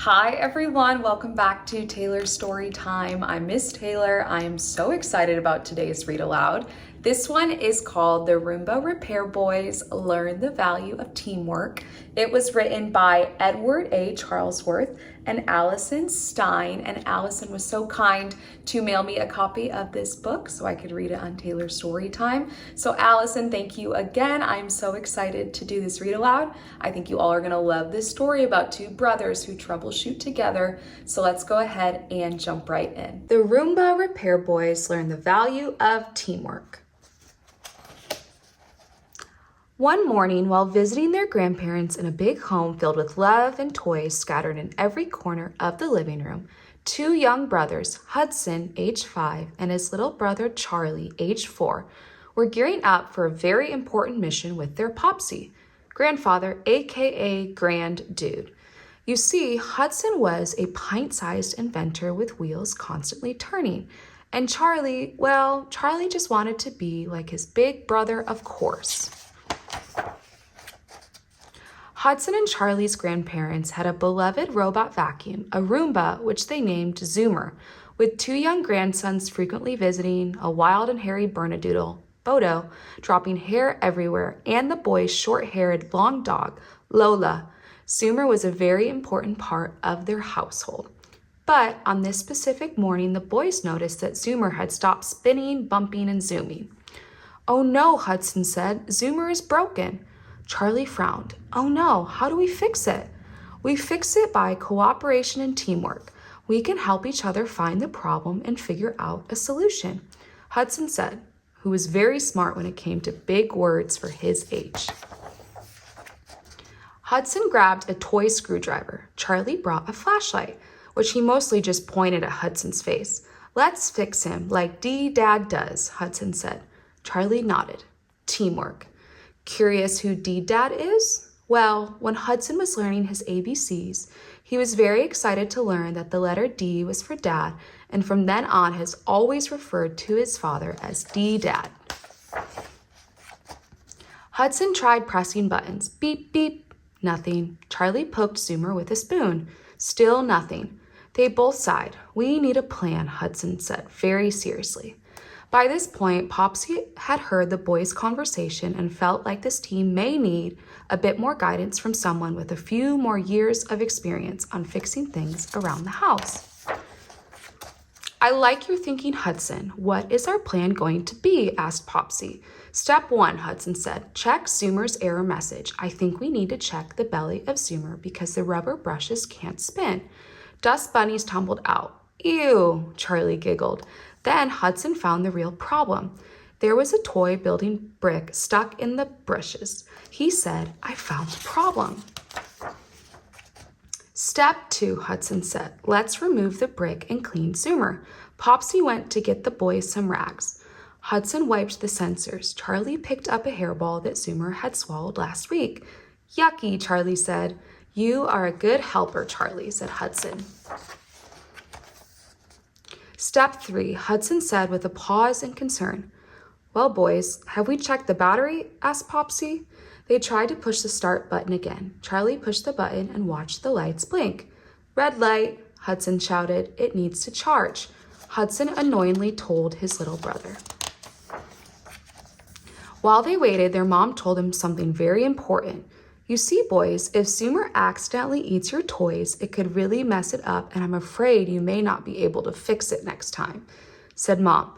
Hi everyone, welcome back to Taylor's Storytime. I'm Miss Taylor. I am so excited about today's read aloud. This one is called The Roomba Repair Boys Learn the Value of Teamwork. It was written by Edward A. Charlesworth and Allison Stein, and Allison was so kind to mail me a copy of this book so I could read it on Taylor's Storytime. So Allison, thank you again. I'm so excited to do this read aloud. I think you all are gonna love this story about two brothers who troubleshoot together. So let's go ahead and jump right in. The Roomba Repair Boys Learn the Value of Teamwork. One morning, while visiting their grandparents in a big home filled with love and toys scattered in every corner of the living room, two young brothers, Hudson, age 5, and his little brother Charlie, age 4, were gearing up for a very important mission with their Popsie, grandfather, aka Grand Dude. You see, Hudson was a pint-sized inventor with wheels constantly turning, and Charlie just wanted to be like his big brother, of course. Hudson and Charlie's grandparents had a beloved robot vacuum, a Roomba, which they named Zoomer, with two young grandsons frequently visiting, a wild and hairy Bernedoodle, Bodo, dropping hair everywhere, and the boy's short-haired long dog, Lola. Zoomer was a very important part of their household. But on this specific morning, the boys noticed that Zoomer had stopped spinning, bumping, and zooming. "Oh no," Hudson said, "Zoomer is broken." Charlie frowned. "Oh no, how do we fix it?" "We fix it by cooperation and teamwork. We can help each other find the problem and figure out a solution," Hudson said, who was very smart when it came to big words for his age. Hudson grabbed a toy screwdriver. Charlie brought a flashlight, which he mostly just pointed at Hudson's face. "Let's fix him like D-Dad does," Hudson said. Charlie nodded. Teamwork. Curious who D-Dad is? Well, when Hudson was learning his ABCs, he was very excited to learn that the letter D was for Dad, and from then on has always referred to his father as D-Dad. Hudson tried pressing buttons. Beep, beep. Nothing. Charlie poked Zoomer with a spoon. Still nothing. They both sighed. "We need a plan," Hudson said very seriously. By this point, Popsie had heard the boys' conversation and felt like this team may need a bit more guidance from someone with a few more years of experience on fixing things around the house. "I like your thinking, Hudson. What is our plan going to be?" asked Popsie. "Step 1, Hudson said, check Zoomer's error message. I think we need to check the belly of Zoomer because the rubber brushes can't spin. Dust bunnies tumbled out." "Ew," Charlie giggled. Then Hudson found the real problem. There was a toy building brick stuck in the brushes. He said, "I found the problem." "Step 2, Hudson said. Let's remove the brick and clean Zoomer." Popsie went to get the boys some rags. Hudson wiped the sensors. Charlie picked up a hairball that Zoomer had swallowed last week. "Yucky," Charlie said. "You are a good helper, Charlie," said Hudson. Step 3, Hudson said with a pause and concern. "Well, boys, have we checked the battery?" asked Popsie. They tried to push the start button again. Charlie pushed the button and watched the lights blink. "Red light," Hudson shouted. "It needs to charge," Hudson annoyingly told his little brother. While they waited, their mom told him something very important. "You see, boys, if Zoomer accidentally eats your toys, it could really mess it up, and I'm afraid you may not be able to fix it next time," said Mom.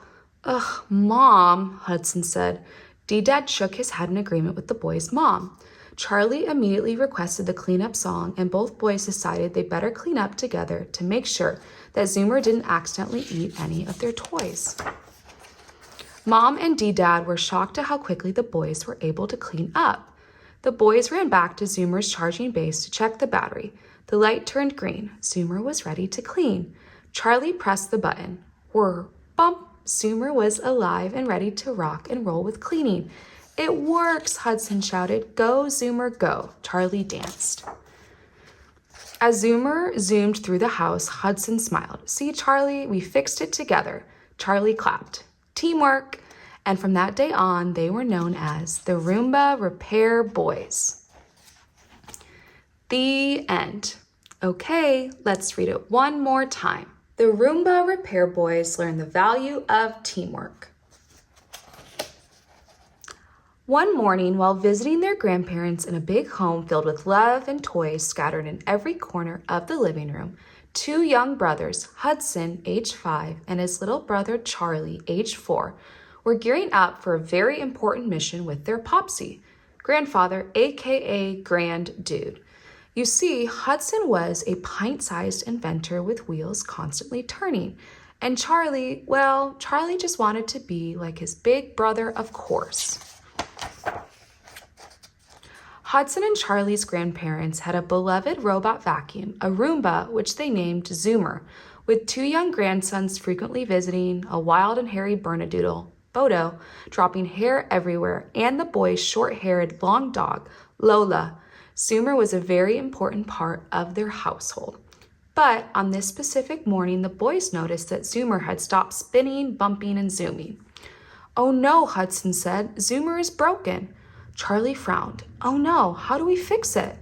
"Ugh, Mom," Hudson said. D-Dad shook his head in agreement with the boys' mom. Charlie immediately requested the cleanup song, and both boys decided they better clean up together to make sure that Zoomer didn't accidentally eat any of their toys. Mom and D-Dad were shocked at how quickly the boys were able to clean up. The boys ran back to Zoomer's charging base to check the battery. The light turned green. Zoomer was ready to clean. Charlie pressed the button. Whir, bump. Zoomer was alive and ready to rock and roll with cleaning. "It works," Hudson shouted. "Go, Zoomer, go." Charlie danced. As Zoomer zoomed through the house, Hudson smiled. "See, Charlie, we fixed it together." Charlie clapped. Teamwork. And from that day on, they were known as the Roomba Repair Boys. The end. Okay, let's read it one more time. The Roomba Repair Boys learn the value of teamwork. One morning, while visiting their grandparents in a big home filled with love and toys scattered in every corner of the living room, two young brothers, Hudson, age 5, and his little brother Charlie, age 4, were gearing up for a very important mission with their Popsie, grandfather, aka Grand Dude. You see, Hudson was a pint-sized inventor with wheels constantly turning, and Charlie just wanted to be like his big brother, of course. Hudson and Charlie's grandparents had a beloved robot vacuum, a Roomba, which they named Zoomer, with two young grandsons frequently visiting, a wild and hairy Bernedoodle, Bodo, dropping hair everywhere, and the boy's short-haired long dog, Lola. Zoomer was a very important part of their household. But on this specific morning, the boys noticed that Zoomer had stopped spinning, bumping, and zooming. "Oh no," Hudson said, "Zoomer is broken." Charlie frowned. "Oh no, how do we fix it?"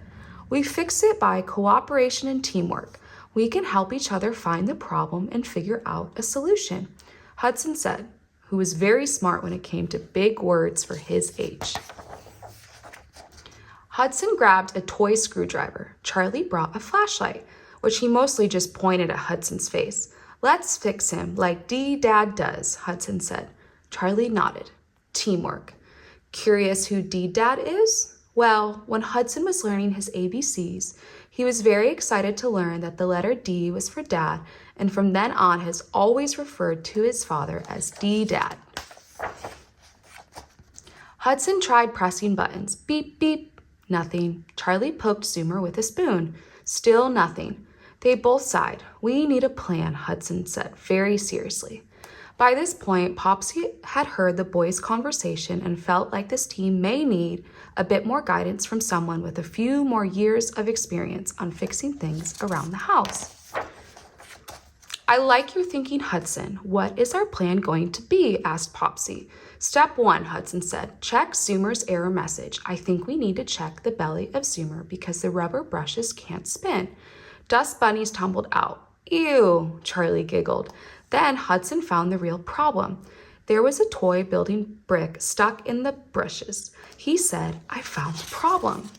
"We fix it by cooperation and teamwork. We can help each other find the problem and figure out a solution," Hudson said, who was very smart when it came to big words for his age. Hudson grabbed a toy screwdriver. Charlie brought a flashlight, which he mostly just pointed at Hudson's face. "Let's fix him like D-Dad does," Hudson said. Charlie nodded. Teamwork. Curious who D-Dad is? Well, when Hudson was learning his ABCs, he was very excited to learn that the letter D was for Dad, and from then on has always referred to his father as D-Dad. Hudson tried pressing buttons. Beep, beep. Nothing. Charlie poked Zoomer with a spoon. Still nothing. They both sighed. "We need a plan," Hudson said very seriously. By this point, Popsie had heard the boys' conversation and felt like this team may need a bit more guidance from someone with a few more years of experience on fixing things around the house. "I like your thinking, Hudson. What is our plan going to be?" asked Popsie. "Step 1, Hudson said, check Zoomer's error message. I think we need to check the belly of Zoomer because the rubber brushes can't spin. Dust bunnies tumbled out." "Ew," Charlie giggled. Then Hudson found the real problem. There was a toy building brick stuck in the brushes. He said, "I found the problem."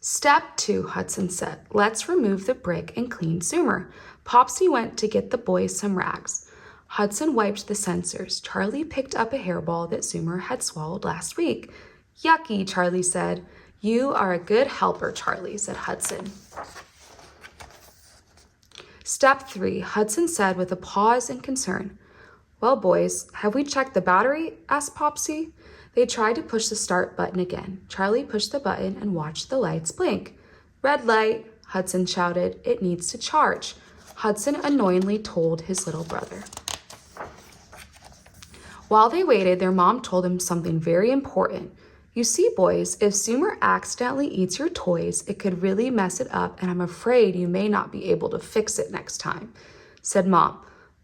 "Step 2, Hudson said. Let's remove the brick and clean Zoomer." Popsie went to get the boys some rags. Hudson wiped the sensors. Charlie picked up a hairball that Zoomer had swallowed last week. "Yucky," Charlie said. "You are a good helper, Charlie," said Hudson. Step 3, Hudson said with a pause and concern. "Well, boys, have we checked the battery?" asked Popsie. They tried to push the start button again. Charlie pushed the button and watched the lights blink. "Red light," Hudson shouted. "It needs to charge." Hudson annoyingly told his little brother. While they waited, their mom told them something very important. "You see, boys, if Zoomer accidentally eats your toys, it could really mess it up, and I'm afraid you may not be able to fix it next time," said Mom.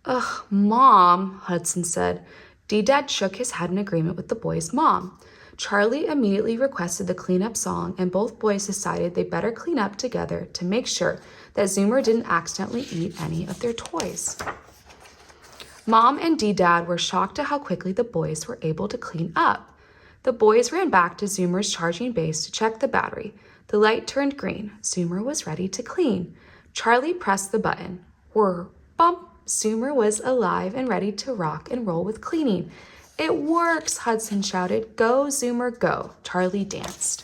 "Ugh, Mom," Hudson said. D-Dad shook his head in agreement with the boys' mom. Charlie immediately requested the cleanup song, and both boys decided they better clean up together to make sure that Zoomer didn't accidentally eat any of their toys. Mom and D-Dad were shocked at how quickly the boys were able to clean up. The boys ran back to Zoomer's charging base to check the battery. The light turned green. Zoomer was ready to clean. Charlie pressed the button. Whir, bump. Zoomer was alive and ready to rock and roll with cleaning. "It works," Hudson shouted. "Go, Zoomer, go." Charlie danced.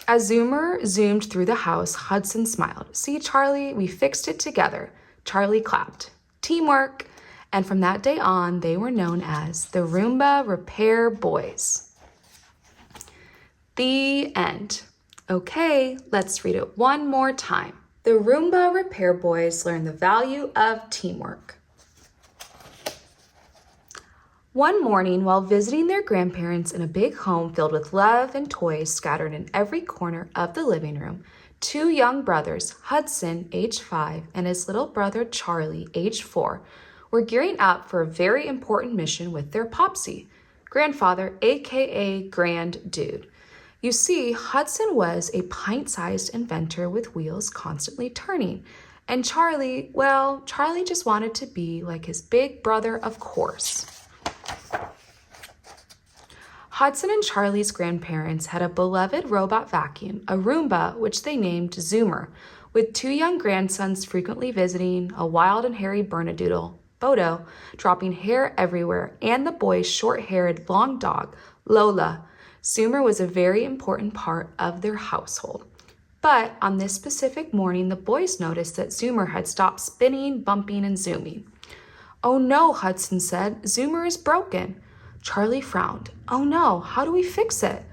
As Zoomer zoomed through the house, Hudson smiled. "See, Charlie, we fixed it together." Charlie clapped. Teamwork. And from that day on, they were known as the Roomba Repair Boys. The end. Okay, let's read it one more time. The Roomba Repair Boys learn the value of teamwork. One morning, while visiting their grandparents in a big home filled with love and toys scattered in every corner of the living room, two young brothers, Hudson, age 5, and his little brother Charlie, age 4, were gearing up for a very important mission with their Popsie, grandfather, aka Grand Dude. You see, Hudson was a pint-sized inventor with wheels constantly turning. And Charlie, well, Charlie just wanted to be like his big brother, of course. Hudson and Charlie's grandparents had a beloved robot vacuum, a Roomba, which they named Zoomer, with 2 young grandsons frequently visiting, a wild and hairy Bernedoodle, Bodo, dropping hair everywhere, and the boys' short-haired long dog, Lola. Zoomer was a very important part of their household. But on this specific morning, the boys noticed that Zoomer had stopped spinning, bumping, and zooming. "Oh no," Hudson said, "Zoomer is broken." Charlie frowned. "Oh no, how do we fix it?"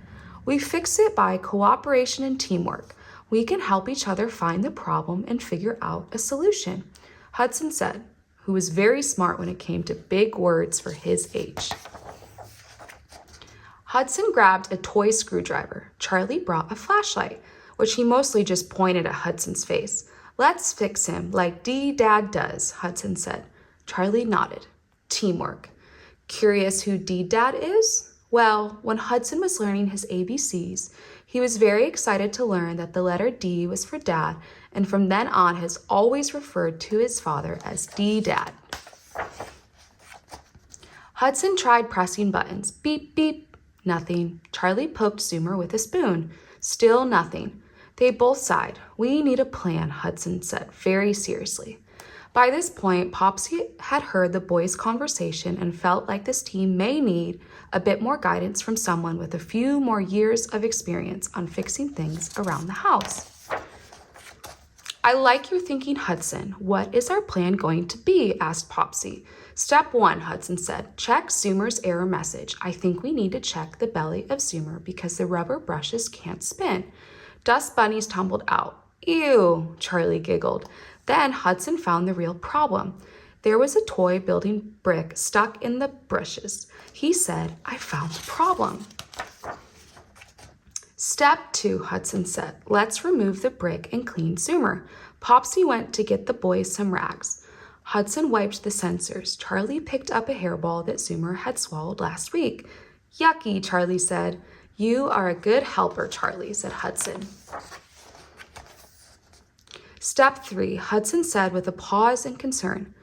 "We fix it by cooperation and teamwork. We can help each other find the problem and figure out a solution," Hudson said, who was very smart when it came to big words for his age. Hudson grabbed a toy screwdriver. Charlie brought a flashlight, which he mostly just pointed at Hudson's face. "Let's fix him like D-Dad does," Hudson said. Charlie nodded. Teamwork. Curious who D-Dad is? Well, when Hudson was learning his ABCs, he was very excited to learn that the letter D was for Dad, and from then on has always referred to his father as D-Dad. Hudson tried pressing buttons. Beep, beep. Nothing. Charlie poked Zoomer with a spoon. Still nothing. They both sighed. "We need a plan," Hudson said very seriously. By this point, Popsie had heard the boys' conversation and felt like this team may need a bit more guidance from someone with a few more years of experience on fixing things around the house. "I like your thinking, Hudson. What is our plan going to be?" asked Popsie. "Step 1, Hudson said, check Zoomer's error message. I think we need to check the belly of Zoomer because the rubber brushes can't spin. Dust bunnies tumbled out." "Ew," Charlie giggled. Then Hudson found the real problem. There was a toy building brick stuck in the brushes. He said, "I found the problem." "Step 2, Hudson said. Let's remove the brick and clean Zoomer." Popsie went to get the boys some rags. Hudson wiped the sensors. Charlie picked up a hairball that Zoomer had swallowed last week. "Yucky," Charlie said. "You are a good helper, Charlie," said Hudson. Step 3, Hudson said with a pause and concern.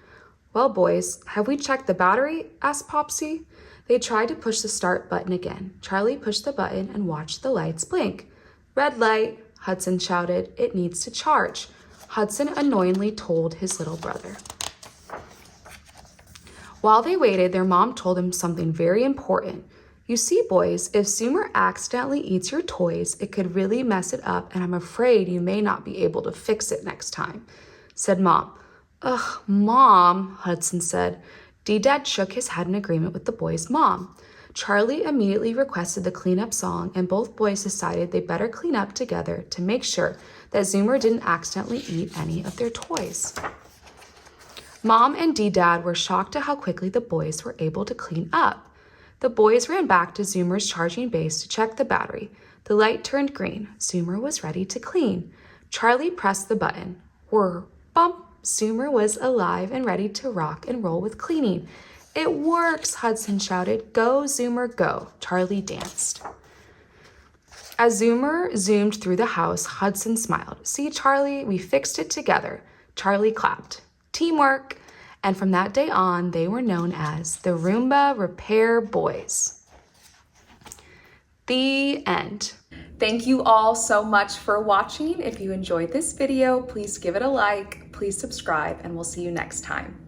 "Well, boys, have we checked the battery?" asked Popsie. They tried to push the start button again. Charlie pushed the button and watched the lights blink. "Red light," Hudson shouted. "It needs to charge." Hudson annoyingly told his little brother. While they waited, their mom told them something very important. "You see, boys, if Zoomer accidentally eats your toys, it could really mess it up, and I'm afraid you may not be able to fix it next time," said Mom. "Ugh, Mom," Hudson said. D-Dad shook his head in agreement with the boys' mom. Charlie immediately requested the cleanup song, and both boys decided they better clean up together to make sure that Zoomer didn't accidentally eat any of their toys. Mom and D-Dad were shocked at how quickly the boys were able to clean up. The boys ran back to Zoomer's charging base to check the battery. The light turned green. Zoomer was ready to clean. Charlie pressed the button. Whir, bump. Zoomer was alive and ready to rock and roll with cleaning. "It works," Hudson shouted. "Go, Zoomer, go." Charlie danced. As Zoomer zoomed through the house, Hudson smiled. "See, Charlie, we fixed it together." Charlie clapped. Teamwork. And from that day on, they were known as the Roomba Repair Boys. The end. Thank you all so much for watching. If you enjoyed this video, please give it a like, please subscribe, and we'll see you next time.